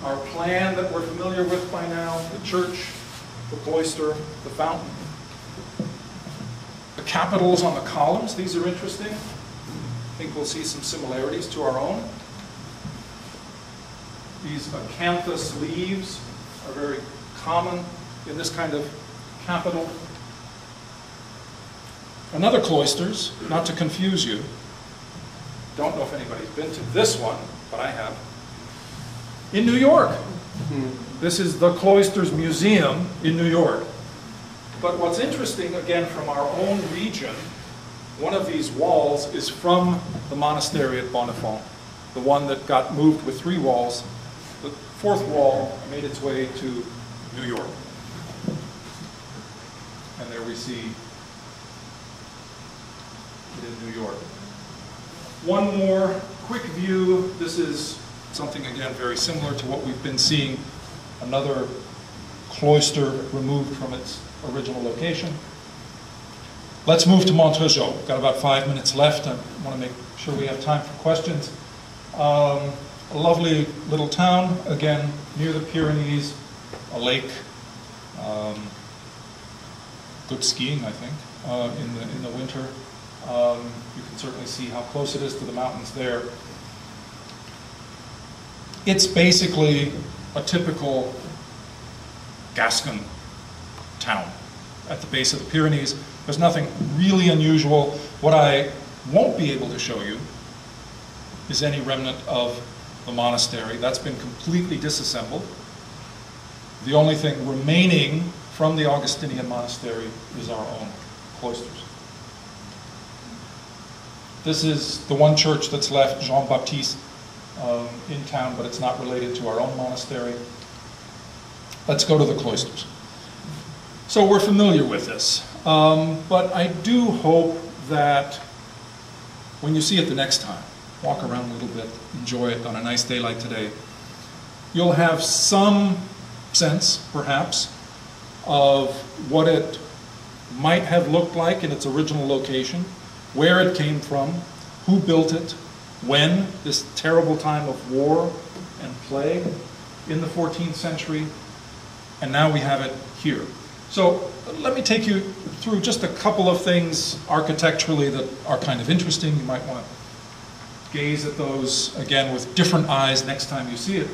our plan that we're familiar with by now, the church, the cloister, the fountain. The capitals on the columns, these are interesting. I think we'll see some similarities to our own. These acanthus leaves are very common in this kind of capital. Another cloisters, not to confuse you. Don't know if anybody's been to this one, but I have. In New York. This is the Cloisters Museum in New York. But what's interesting, again, from our own region, one of these walls is from the monastery at Bonnefond, the one that got moved with 3 walls. The 4th wall made its way to New York. And there we see it in New York. One more quick view. This is something, again, very similar to what we've been seeing, another cloister removed from its original location. Let's move to Montreuil. We've got about 5 minutes left. I want to make sure we have time for questions. A lovely little town, again, near the Pyrenees, a lake, good skiing, I think, in the winter. You can certainly see how close it is to the mountains there. It's basically a typical Gascon town at the base of the Pyrenees. There's nothing really unusual. What I won't be able to show you is any remnant of the monastery. That's been completely disassembled. The only thing remaining from the Augustinian monastery is our own cloisters. This is the one church that's left, Jean-Baptiste, in town, but it's not related to our own monastery. Let's go to the cloisters. So we're familiar with this, but I do hope that when you see it the next time, walk around a little bit, enjoy it on a nice day like today, you'll have some sense, perhaps, of what it might have looked like in its original location, where it came from, who built it, when, this terrible time of war and plague in the 14th century, and now we have it here. So let me take you through just a couple of things architecturally that are kind of interesting. You might want to gaze at those again with different eyes next time you see it.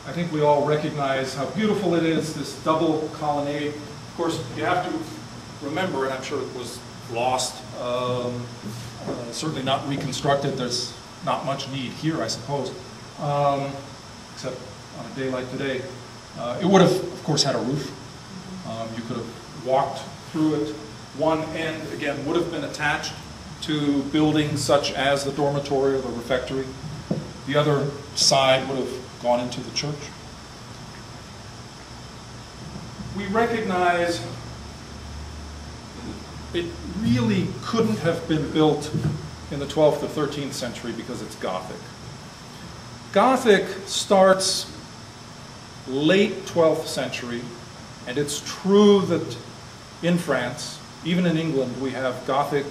I think we all recognize how beautiful it is, this double colonnade. Of course, you have to remember, and I'm sure it was lost, certainly not reconstructed. There's not much need here, I suppose, except on a day like today. It would have, of course, had a roof. You could have walked through it. One end, again, would have been attached to buildings such as the dormitory or the refectory. The other side would have gone into the church. We recognize it really couldn't have been built in the 12th or 13th century because it's Gothic. Gothic starts late 12th century, and it's true that in France, even in England, we have Gothic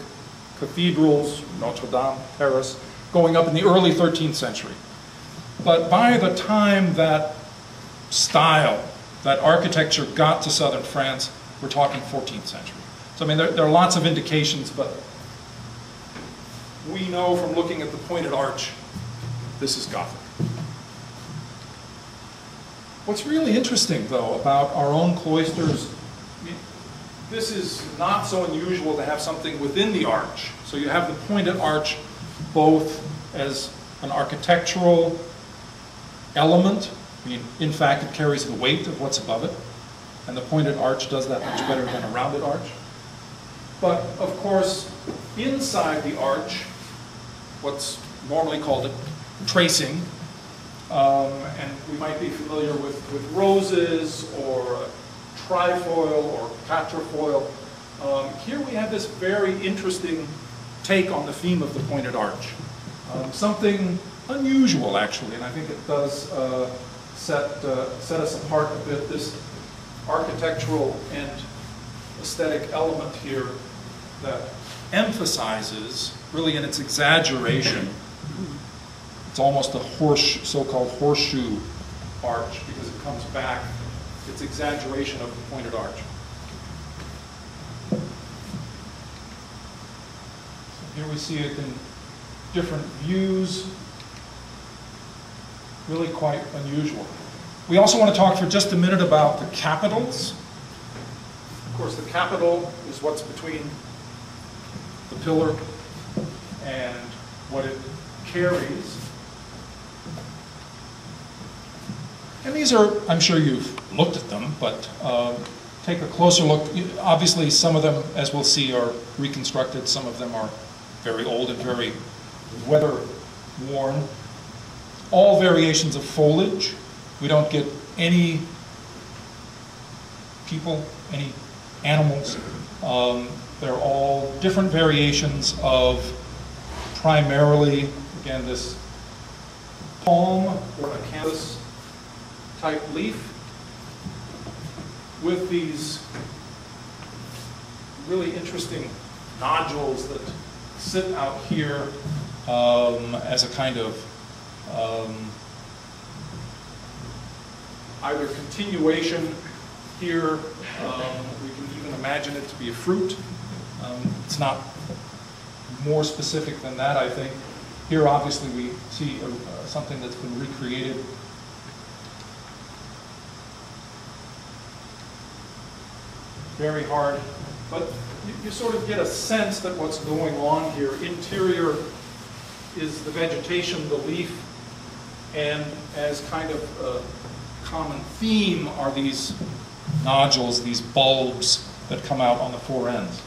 cathedrals, Notre Dame, Paris, going up in the early 13th century. But by the time that style, that architecture got to southern France, we're talking 14th century. So I mean, there are lots of indications, but we know from looking at the pointed arch, this is Gothic. What's really interesting, though, about our own cloisters, this is not so unusual to have something within the arch. So you have the pointed arch both as an architectural element. I mean, in fact, it carries the weight of what's above it. And the pointed arch does that much better than a rounded arch. But, of course, inside the arch, what's normally called a tracing, and we might be familiar with roses or trifoil or quatrefoil. Here we have this very interesting take on the theme of the pointed arch. Something unusual, actually, and I think it does set us apart a bit, this architectural and aesthetic element here that emphasizes, really in its exaggeration, It's almost a so-called horseshoe arch because it comes back. It's exaggeration of the pointed arch. So here we see it in different views. Really quite unusual. We also want to talk for just a minute about the capitals. Of course, the capital is what's between the pillar and what it carries. And these are, I'm sure you've looked at them, but take a closer look. Obviously, some of them, as we'll see, are reconstructed. Some of them are very old and very weather-worn. All variations of foliage. We don't get any people, any animals. They're all different variations of primarily, again, this palm or acanthus type leaf with these really interesting nodules that sit out here as a kind of either continuation here, we can even imagine it to be a fruit. It's not more specific than that, I think. Here, obviously, we see something that's been recreated. Very hard, but you sort of get a sense that what's going on here. Interior is the vegetation, the leaf, and as kind of a common theme are these nodules, these bulbs that come out on the four ends.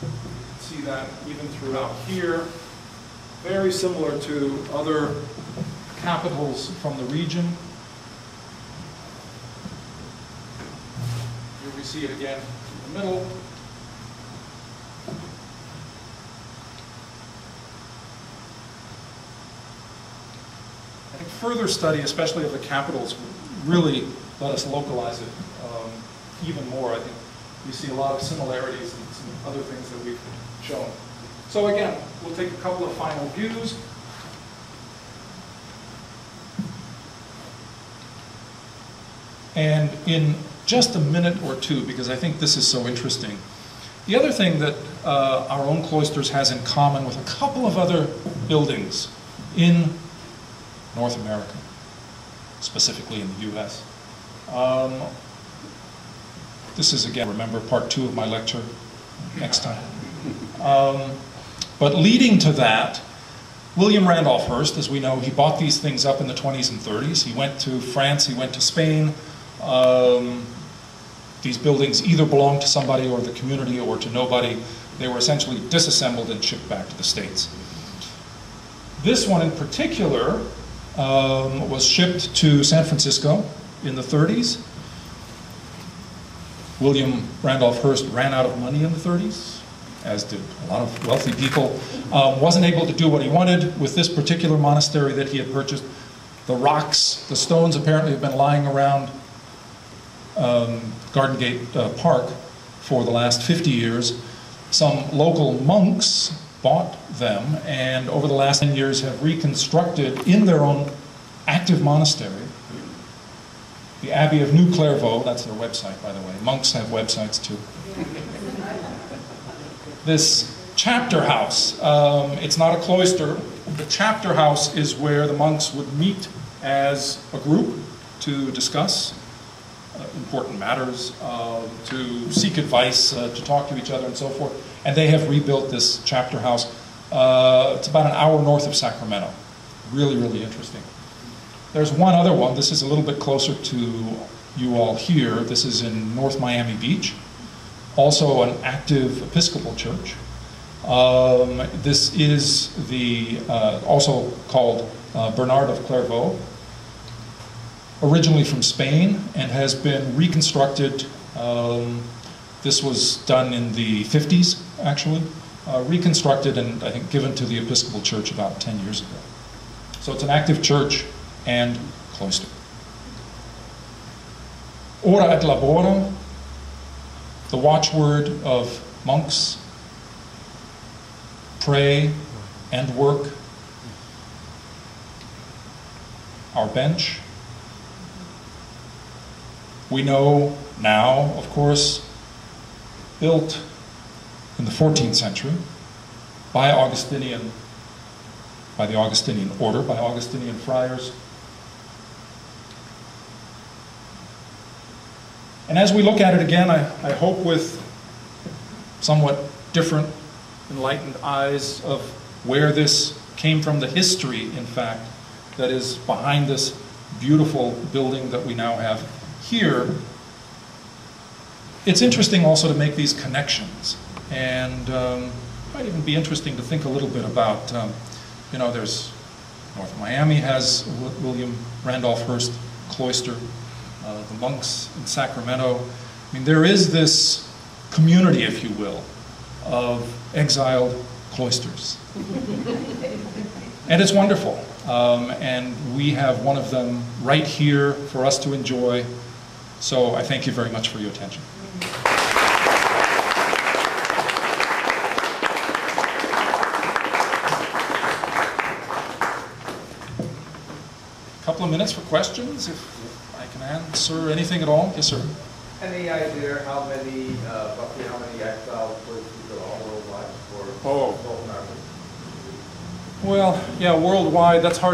You can see that even throughout here. Very similar to other capitals from the region. Here we see it again in the middle. I think further study, especially of the capitals, really let us localize it even more. I think we see a lot of similarities and some other things that we've shown. So again, we'll take a couple of final views. And in just a minute or two, because I think this is so interesting, the other thing that our own Cloisters has in common with a couple of other buildings in North America, specifically in the US. This is, again, remember, part 2 of my lecture next time. But leading to that, William Randolph Hearst, as we know, he bought these things up in the 20s and 30s. He went to France, he went to Spain. These buildings either belonged to somebody or the community or to nobody. They were essentially disassembled and shipped back to the States. This one in particular was shipped to San Francisco in the 30s. William Randolph Hearst ran out of money in the 30s, as did a lot of wealthy people. Wasn't able to do what he wanted with this particular monastery that he had purchased. The rocks, the stones apparently have been lying around Garden Gate Park for the last 50 years. Some local monks bought them and over the last 10 years have reconstructed in their own active monastery the Abbey of New Clairvaux. That's their website, by the way. Monks have websites too. This chapter house, it's not a cloister. The chapter house is where the monks would meet as a group to discuss important matters, to seek advice, to talk to each other and so forth. And they have rebuilt this chapter house. It's about an hour north of Sacramento. Really, really interesting. There's one other one. This is a little bit closer to you all here. This is in North Miami Beach. Also an active Episcopal church. This is the, also called Bernard of Clairvaux. Originally from Spain and has been reconstructed. This was done in the 50s, actually. Reconstructed and I think given to the Episcopal Church about 10 years ago. So it's an active church and cloister. Ora et labora, the watchword of monks. Pray and work. our bench. We know now, of course, built in the 14th century by the Augustinian order, by Augustinian friars. And as we look at it again, I hope with somewhat different, enlightened eyes of where this came from, the history, in fact, that is behind this beautiful building that we now have here. It's interesting also to make these connections, and it might even be interesting to think a little bit about, you know, there's North Miami has William Randolph Hearst Cloister, the monks in Sacramento. I mean, there is this community, if you will, of exiled cloisters. And it's wonderful. And we have one of them right here for us to enjoy. So I thank you very much for your attention. A couple of minutes for questions, if I can answer anything at all. Yes, sir. Any idea how many, roughly how many exiled cloisters there are worldwide, or Oh. North America? Well, yeah, worldwide, that's hard.